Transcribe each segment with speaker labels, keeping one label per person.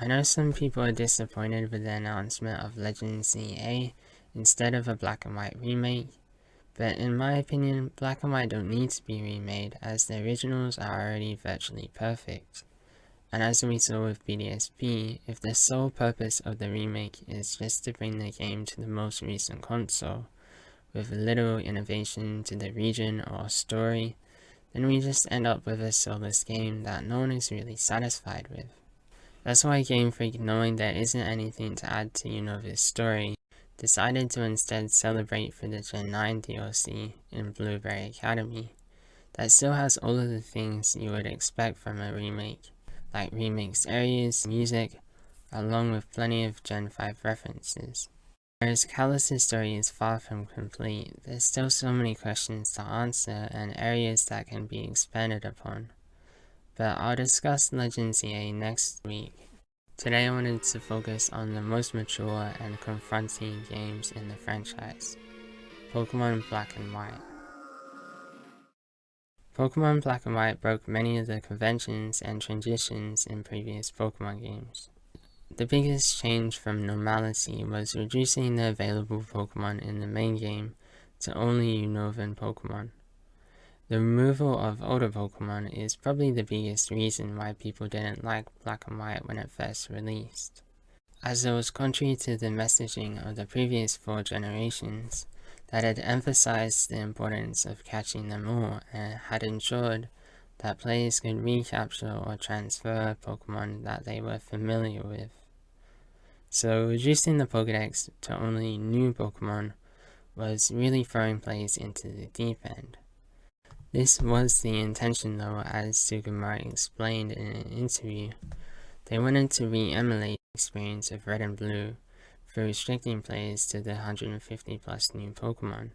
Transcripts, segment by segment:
Speaker 1: I know some people are disappointed with the announcement of Legend ZA instead of a black and white remake, but in my opinion, black and white don't need to be remade as the originals are already virtually perfect. And as we saw with BDSP, if the sole purpose of the remake is just to bring the game to the most recent console, with little innovation to the region or story, then we just end up with a soulless game that no one is really satisfied with. That's why Game Freak, knowing there isn't anything to add to Unova's story, decided to instead celebrate for the Gen 9 DLC in Blueberry Academy, that still has all of the things you would expect from a remake, like remixed areas, music, along with plenty of Gen 5 references. Whereas Kalos' story is far from complete, there's still so many questions to answer and areas that can be expanded upon. But I'll discuss Legend ZA next week. Today I wanted to focus on the most mature and confronting games in the franchise, Pokémon Black and White. Pokémon Black and White broke many of the conventions and traditions in previous Pokémon games. The biggest change from normality was reducing the available Pokémon in the main game to only Unovan Pokémon. The removal of older Pokémon is probably the biggest reason why people didn't like Black and White when it first released, as it was contrary to the messaging of the previous 4 generations that had emphasized the importance of catching them all and had ensured that players could recapture or transfer Pokémon that they were familiar with. So reducing the Pokedex to only new Pokémon was really throwing players into the deep end. This was the intention though, as Sugimura explained in an interview. They wanted to re-emulate the experience of Red and Blue through restricting players to the 150 plus new Pokemon.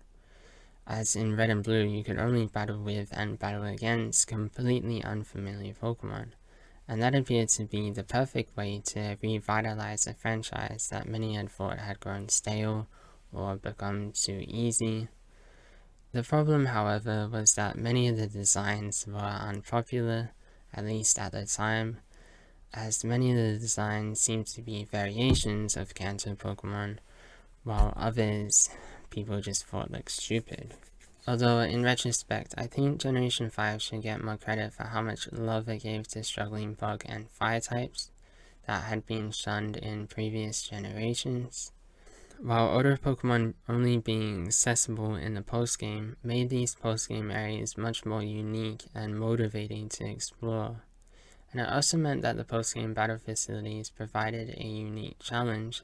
Speaker 1: As in Red and Blue, you could only battle with and battle against completely unfamiliar Pokemon, and that appeared to be the perfect way to revitalize a franchise that many had thought had grown stale or become too easy. The problem, however, was that many of the designs were unpopular, at least at the time, as many of the designs seemed to be variations of Kanto Pokemon, while others people just thought looked stupid. Although in retrospect, I think Generation 5 should get more credit for how much love it gave to struggling bug and fire types that had been shunned in previous generations. While older Pokemon only being accessible in the post-game made these post-game areas much more unique and motivating to explore. And it also meant that the post-game battle facilities provided a unique challenge,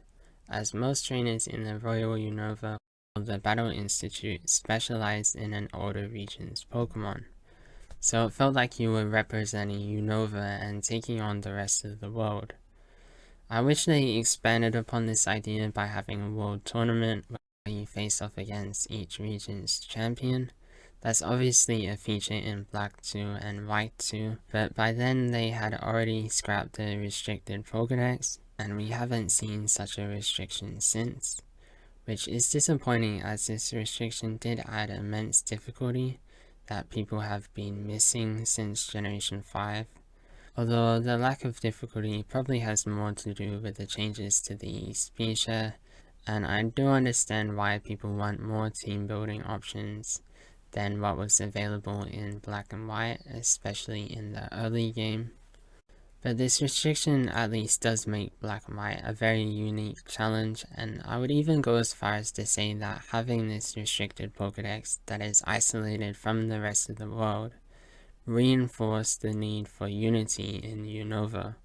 Speaker 1: as most trainers in the Royal Unova or the Battle Institute specialized in an older region's Pokemon. So it felt like you were representing Unova and taking on the rest of the world. I wish they expanded upon this idea by having a world tournament where you face off against each region's champion. That's obviously a feature in Black 2 and White 2, but by then they had already scrapped the restricted Pokedex, and we haven't seen such a restriction since, which is disappointing as this restriction did add immense difficulty that people have been missing since Generation 5. Although the lack of difficulty probably has more to do with the changes to the speed share, and I do understand why people want more team building options than what was available in Black and White, especially in the early game. But this restriction at least does make Black and White a very unique challenge, and I would even go as far as to say that having this restricted Pokedex that is isolated from the rest of the world reinforced the need for unity in Unova,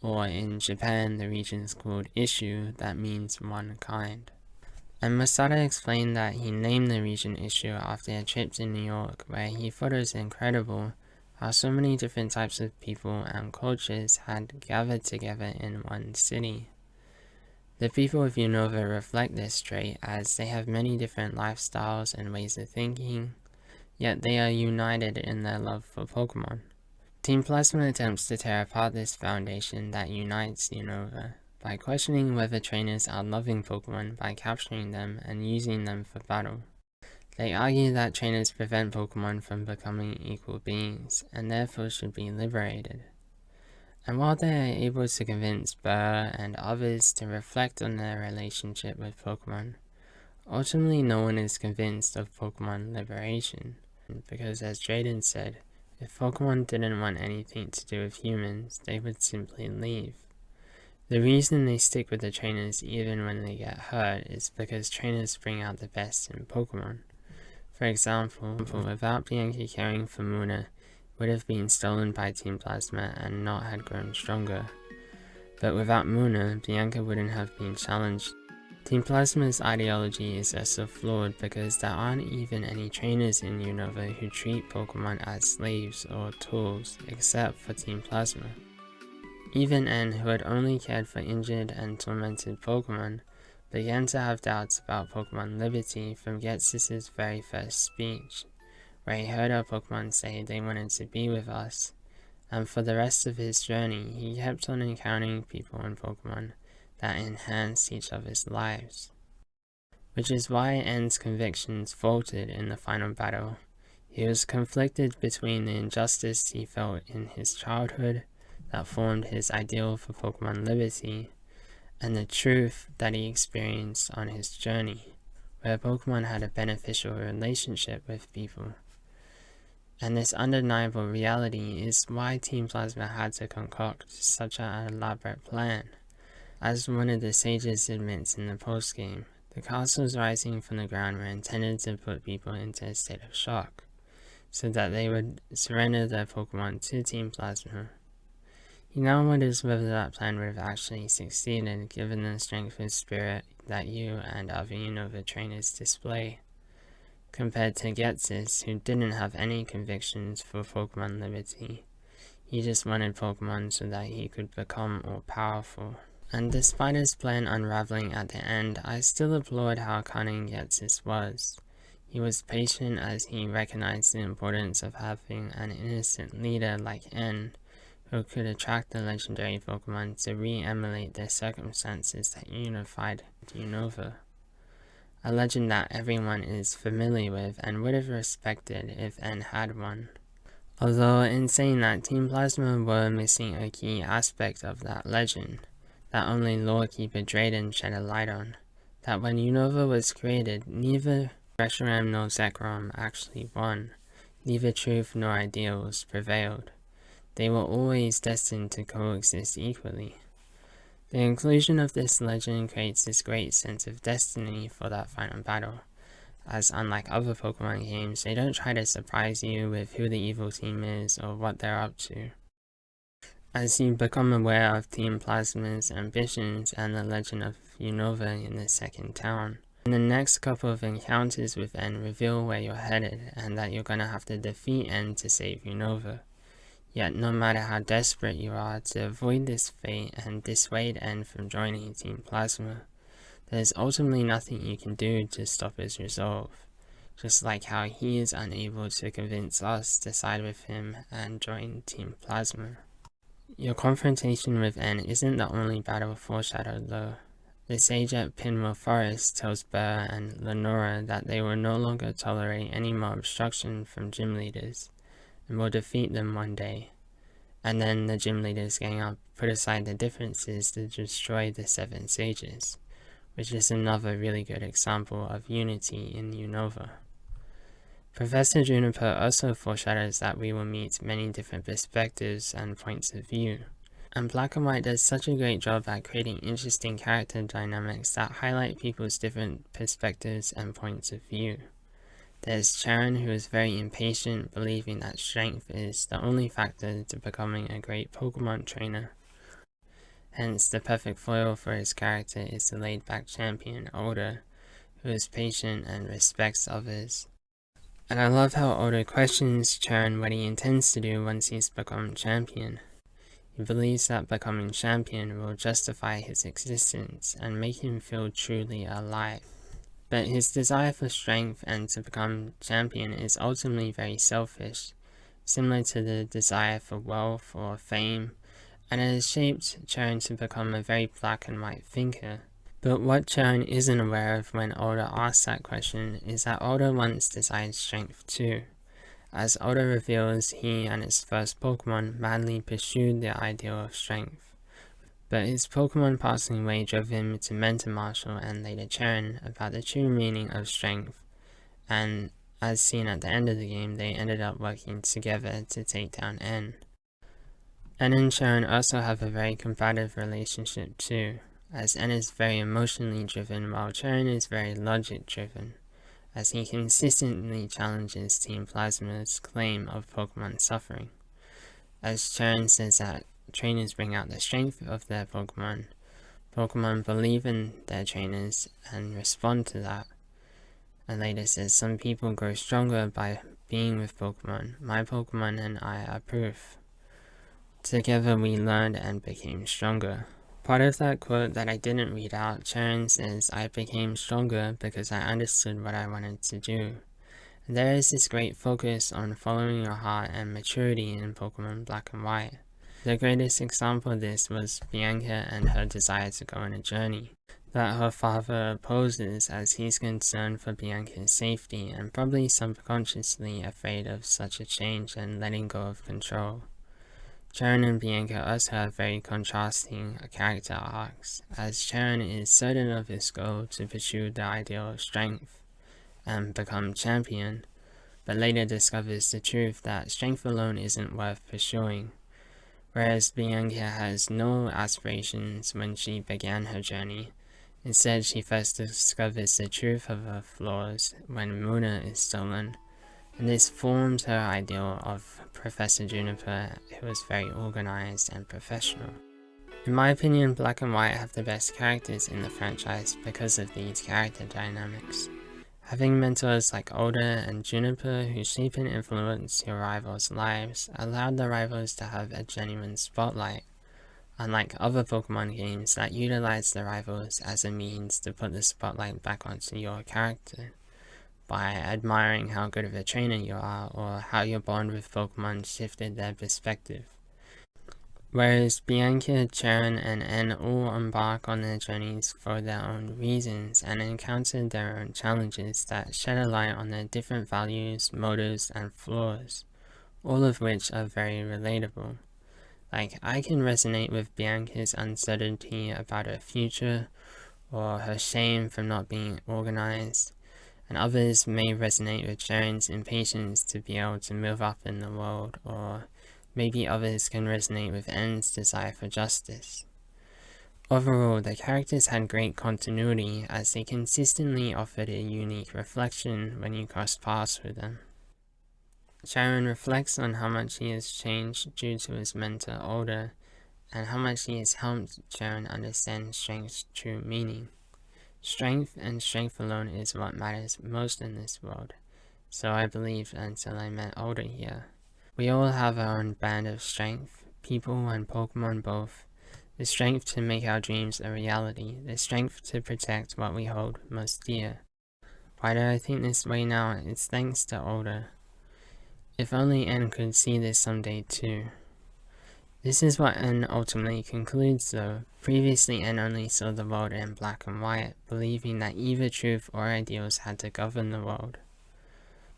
Speaker 1: or in Japan the region is called Issue, that means one kind. And Masada explained that he named the region Issue after a trip to New York where he thought it was incredible how so many different types of people and cultures had gathered together in one city. The people of Unova reflect this trait as they have many different lifestyles and ways of thinking, yet they are united in their love for Pokemon. Team Plasma attempts to tear apart this foundation that unites Unova by questioning whether trainers are loving Pokemon by capturing them and using them for battle. They argue that trainers prevent Pokemon from becoming equal beings, and therefore should be liberated. And while they are able to convince Burr and others to reflect on their relationship with Pokemon, ultimately no one is convinced of Pokemon liberation, because as Drayden said, if Pokemon didn't want anything to do with humans, they would simply leave. The reason they stick with the trainers even when they get hurt is because trainers bring out the best in Pokemon. For example, without Bianca caring for Munna, would have been stolen by Team Plasma and not had grown stronger. But without Munna, Bianca wouldn't have been challenged. Team Plasma's ideology is also flawed because there aren't even any trainers in Unova who treat Pokemon as slaves or tools, except for Team Plasma. Even N, who had only cared for injured and tormented Pokemon, began to have doubts about Pokemon Liberty from Ghetsis' very first speech, where he heard our Pokemon say they wanted to be with us, and for the rest of his journey he kept on encountering people and Pokemon that enhanced each other's lives. Which is why N's convictions faltered in the final battle. He was conflicted between the injustice he felt in his childhood that formed his ideal for Pokemon Liberty, and the truth that he experienced on his journey, where Pokemon had a beneficial relationship with people. And this undeniable reality is why Team Plasma had to concoct such an elaborate plan. As one of the sages admits in the postgame, the castles rising from the ground were intended to put people into a state of shock, so that they would surrender their Pokemon to Team Plasma. He now wonders whether that plan would have actually succeeded given the strength of spirit that you and other Unova trainers display, compared to Ghetsis, who didn't have any convictions for Pokemon Liberty. He just wanted Pokemon so that he could become more powerful. And despite his plan unraveling at the end, I still applaud how cunning Ghetsis was. He was patient as he recognized the importance of having an innocent leader like N, who could attract the legendary Pokemon to re-emulate the circumstances that unified Unova. A legend that everyone is familiar with and would have respected if N had one. Although in saying that, Team Plasma were missing a key aspect of that legend, that only lorekeeper Drayden shed a light on, that when Unova was created, neither Reshiram nor Zekrom actually won, neither truth nor ideals prevailed. They were always destined to coexist equally. The inclusion of this legend creates this great sense of destiny for that final battle, as unlike other Pokemon games, they don't try to surprise you with who the evil team is or what they're up to. As you become aware of Team Plasma's ambitions and the legend of Unova in the second town, the next couple of encounters with N reveal where you're headed and that you're gonna have to defeat N to save Unova. Yet no matter how desperate you are to avoid this fate and dissuade N from joining Team Plasma, there's ultimately nothing you can do to stop his resolve, just like how he is unable to convince us to side with him and join Team Plasma. Your confrontation with N isn't the only battle foreshadowed though. The sage at Pinwheel Forest tells Burr and Lenora that they will no longer tolerate any more obstruction from gym leaders, and will defeat them one day. And then the gym leaders gang up put aside the differences to destroy the 7 sages, which is another really good example of unity in Unova. Professor Juniper also foreshadows that we will meet many different perspectives and points of view, and Black and White does such a great job at creating interesting character dynamics that highlight people's different perspectives and points of view. There's Charon, who is very impatient, believing that strength is the only factor to becoming a great Pokemon trainer. Hence, the perfect foil for his character is the laid-back champion, Oda, who is patient and respects others. And I love how Oda questions Charon what he intends to do once he's become champion. He believes that becoming champion will justify his existence and make him feel truly alive. But his desire for strength and to become champion is ultimately very selfish, similar to the desire for wealth or fame, and it has shaped Charon to become a very black and white thinker. But what Charon isn't aware of when Oda asks that question is that Oda once desired strength too, As Oda reveals, he and his first Pokemon madly pursued the ideal of strength, but his Pokemon passing away drove him to mentor Marshall and later Cheren about the true meaning of strength, and as seen at the end of the game, they ended up working together to take down N. N and Cheren also have a very combative relationship too, as N is very emotionally driven while Cheren is very logic driven, as he consistently challenges Team Plasma's claim of Pokemon suffering. As Cheren says that trainers bring out the strength of their Pokemon, Pokemon believe in their trainers and respond to that. And later says, some people grow stronger by being with Pokemon. My Pokemon and I are proof. Together we learned and became stronger. Part of that quote that I didn't read out, Cheren says, I became stronger because I understood what I wanted to do. And there is this great focus on following your heart and maturity in Pokemon Black and White. The greatest example of this was Bianca and her desire to go on a journey that her father opposes, as he's concerned for Bianca's safety and probably subconsciously afraid of such a change and letting go of control. Cheren and Bianca also have very contrasting character arcs, as Cheren is certain of his goal to pursue the ideal of strength and become champion, but later discovers the truth that strength alone isn't worth pursuing. Whereas Bianca has no aspirations when she began her journey. Instead, she first discovers the truth of her flaws when Muna is stolen, and this forms her ideal of Professor Juniper, who is very organized and professional. In my opinion, Black and White have the best characters in the franchise because of these character dynamics. Having mentors like Oda and Juniper who shape and influence your rivals' lives allowed the rivals to have a genuine spotlight, unlike other Pokemon games that utilize the rivals as a means to put the spotlight back onto your character, by admiring how good of a trainer you are or how your bond with Pokemon shifted their perspective. Whereas Bianca, Cheren, and N all embark on their journeys for their own reasons and encounter their own challenges that shed a light on their different values, motives, and flaws, all of which are very relatable. Like, I can resonate with Bianca's uncertainty about her future, or her shame from not being organized, and others may resonate with Cheren's impatience to be able to move up in the world, or maybe others can resonate with N's desire for justice. Overall, the characters had great continuity as they consistently offered a unique reflection when you crossed paths with them. Cheren reflects on how much he has changed due to his mentor Oda, and how much he has helped Cheren understand strength's true meaning. Strength and strength alone is what matters most in this world, so I believed until I met Oda here. We all have our own band of strength, people and Pokemon both. The strength to make our dreams a reality, the strength to protect what we hold most dear. Why do I think this way now? It's thanks to Oda. If only N could see this someday too. This is what N ultimately concludes though. Previously N only saw the world in black and white, believing that either truth or ideals had to govern the world.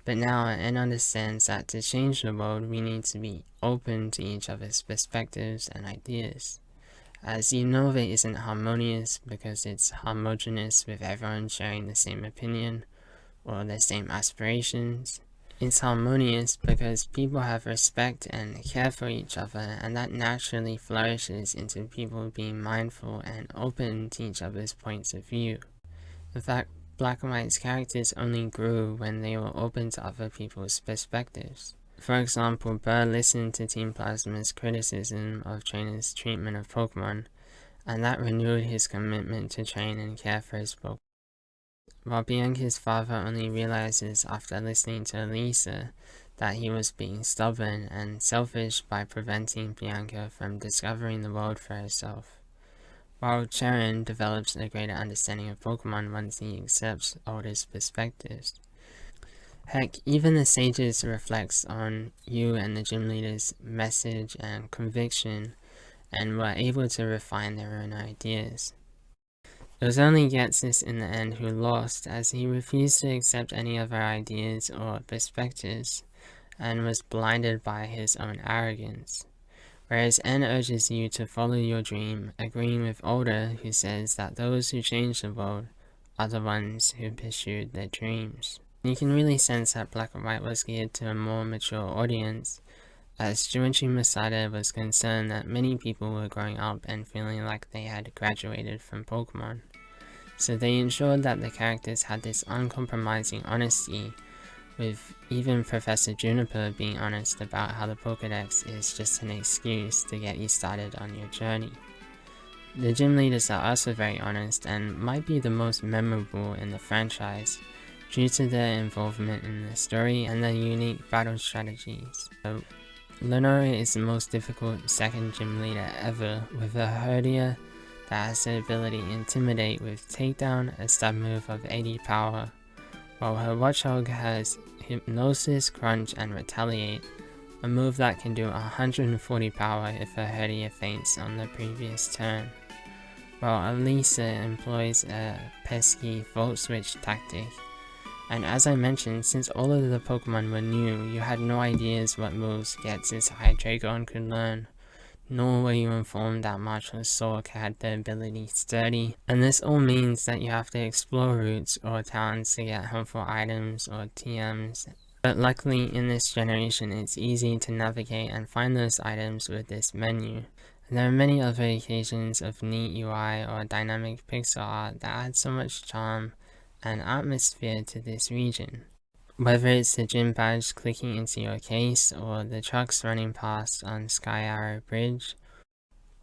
Speaker 1: But now N understands that to change the world we need to be open to each other's perspectives and ideas. As Unova isn't harmonious because it's homogeneous with everyone sharing the same opinion or the same aspirations. It's harmonious because people have respect and care for each other, and that naturally flourishes into people being mindful and open to each other's points of view. In fact, Black and White's characters only grew when they were open to other people's perspectives. For example, Burr listened to Team Plasma's criticism of trainers' treatment of Pokemon, and that renewed his commitment to train and care for his Pokemon. While Bianca's father only realizes after listening to Elisa that he was being stubborn and selfish by preventing Bianca from discovering the world for herself. While Cheren develops a greater understanding of Pokemon once he accepts Oda's perspectives. Heck, even the sages reflects on you and the gym leader's message and conviction, and were able to refine their own ideas. It was only Getsis in the end who lost, as he refused to accept any other ideas or perspectives, and was blinded by his own arrogance. Whereas N urges you to follow your dream, agreeing with Older, who says that those who change the world are the ones who pursued their dreams. You can really sense that Black and White was geared to a more mature audience, as Junichi Masada was concerned that many people were growing up and feeling like they had graduated from Pokemon. So they ensured that the characters had this uncompromising honesty, with even Professor Juniper being honest about how the Pokedex is just an excuse to get you started on your journey. The gym leaders are also very honest and might be the most memorable in the franchise due to their involvement in the story and their unique battle strategies. So, Lenora is the most difficult second gym leader ever, with a Herdia that has the ability to intimidate with takedown, a stab move of 80 power, while her Watchog has Hypnosis, Crunch, and Retaliate, a move that can do 140 power if her Herdia faints on the previous turn, while Elisa employs a pesky Volt Switch tactic. And as I mentioned, since all of the Pokemon were new, you had no ideas what moves Ghetsis Hydreigon could learn, nor were you informed that Marshall's Sork had the ability Sturdy, and this all means that you have to explore routes or towns to get helpful items or TMs. But luckily in this generation it's easy to navigate and find those items with this menu. And there are many other occasions of neat UI or dynamic pixel art that add so much charm and atmosphere to this region. Whether it's the gym badge clicking into your case, or the trucks running past on Sky Arrow Bridge,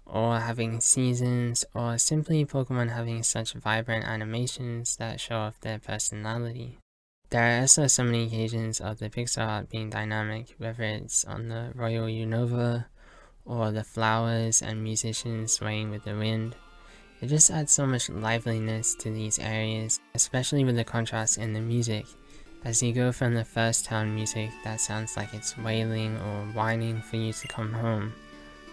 Speaker 1: or having seasons, or simply Pokemon having such vibrant animations that show off their personality. There are also so many occasions of the pixel art being dynamic, whether it's on the Royal Unova, or the flowers and musicians swaying with the wind. It just adds so much liveliness to these areas, especially with the contrast in the music, as you go from the first town music that sounds like it's wailing or whining for you to come home,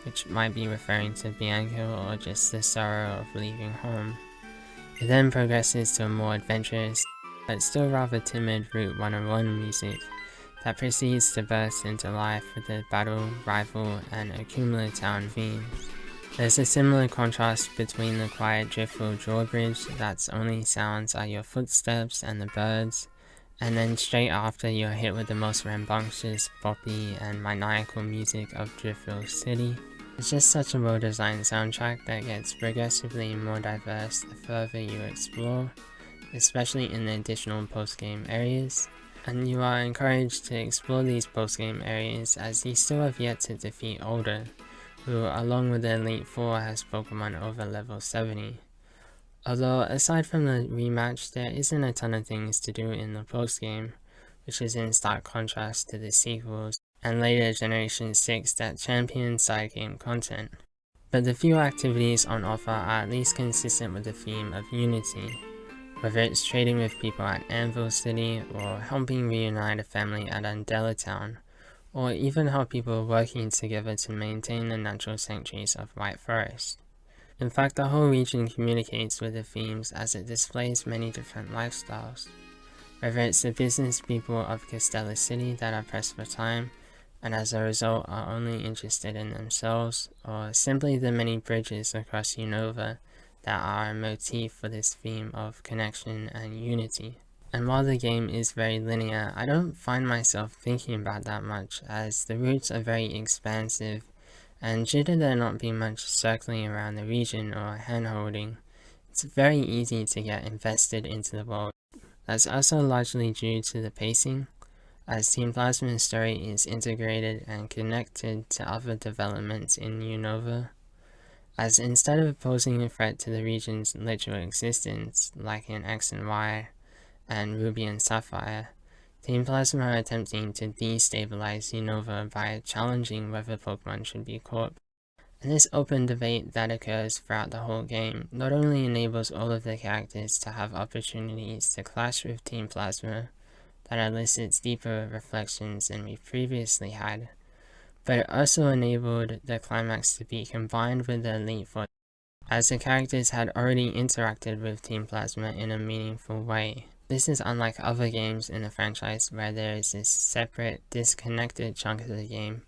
Speaker 1: which might be referring to Bianco or just the sorrow of leaving home. It then progresses to a more adventurous, but still rather timid Route 101 music that proceeds to burst into life with the battle, rival, and Accumula town themes. There's a similar contrast between the quiet Driftwood drawbridge that's only sounds are your footsteps and the birds, and then straight after you're hit with the most rambunctious, boppy, and maniacal music of Driftville City. It's just such a well-designed soundtrack that gets progressively more diverse the further you explore, especially in the additional post-game areas. And you are encouraged to explore these post-game areas as you still have yet to defeat Older, who along with the Elite Four has Pokemon over level 70. Although aside from the rematch, there isn't a ton of things to do in the post-game, which is in stark contrast to the sequels and later Generation 6 that champion side game content. But the few activities on offer are at least consistent with the theme of unity, whether it's trading with people at Anvil City, or helping reunite a family at Undella Town, or even how people are working together to maintain the natural sanctuaries of White Forest. In fact, the whole region communicates with the themes as it displays many different lifestyles, whether it's the business people of Castella City that are pressed for time, and as a result are only interested in themselves, or simply the many bridges across Unova that are a motif for this theme of connection and unity. And while the game is very linear, I don't find myself thinking about that much, as the routes are very expansive, and due to there not being much circling around the region or hand-holding, it's very easy to get invested into the world. That's also largely due to the pacing, as Team Plasma's story is integrated and connected to other developments in Unova, as instead of posing a threat to the region's literal existence, like in X and Y, and Ruby and Sapphire, Team Plasma are attempting to destabilize Unova by challenging whether Pokemon should be caught. And this open debate that occurs throughout the whole game not only enables all of the characters to have opportunities to clash with Team Plasma that elicits deeper reflections than we previously had, but it also enabled the climax to be combined with the Elite Four, as the characters had already interacted with Team Plasma in a meaningful way. This is unlike other games in the franchise where there is this separate, disconnected chunk of the game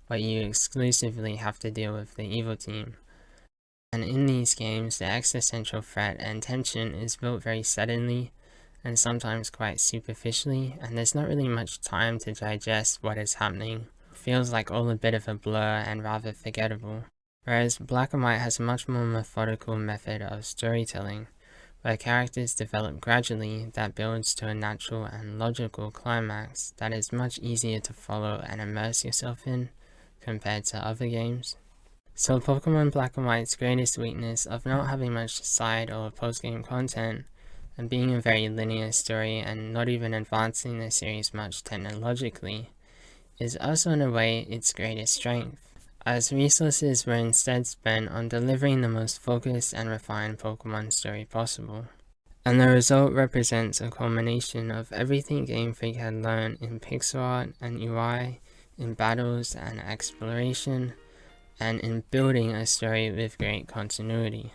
Speaker 1: where you exclusively have to deal with the evil team. And in these games, the existential threat and tension is built very suddenly and sometimes quite superficially, and there's not really much time to digest what is happening. It feels like all a bit of a blur and rather forgettable. Whereas Black and White has a much more methodical method of storytelling, where characters develop gradually that builds to a natural and logical climax that is much easier to follow and immerse yourself in compared to other games. So Pokemon Black and White's greatest weakness of not having much side or post-game content and being a very linear story and not even advancing the series much technologically is also in a way its greatest strength, as resources were instead spent on delivering the most focused and refined Pokemon story possible. And the result represents a culmination of everything Game Freak had learned in pixel art and UI, in battles and exploration, and in building a story with great continuity.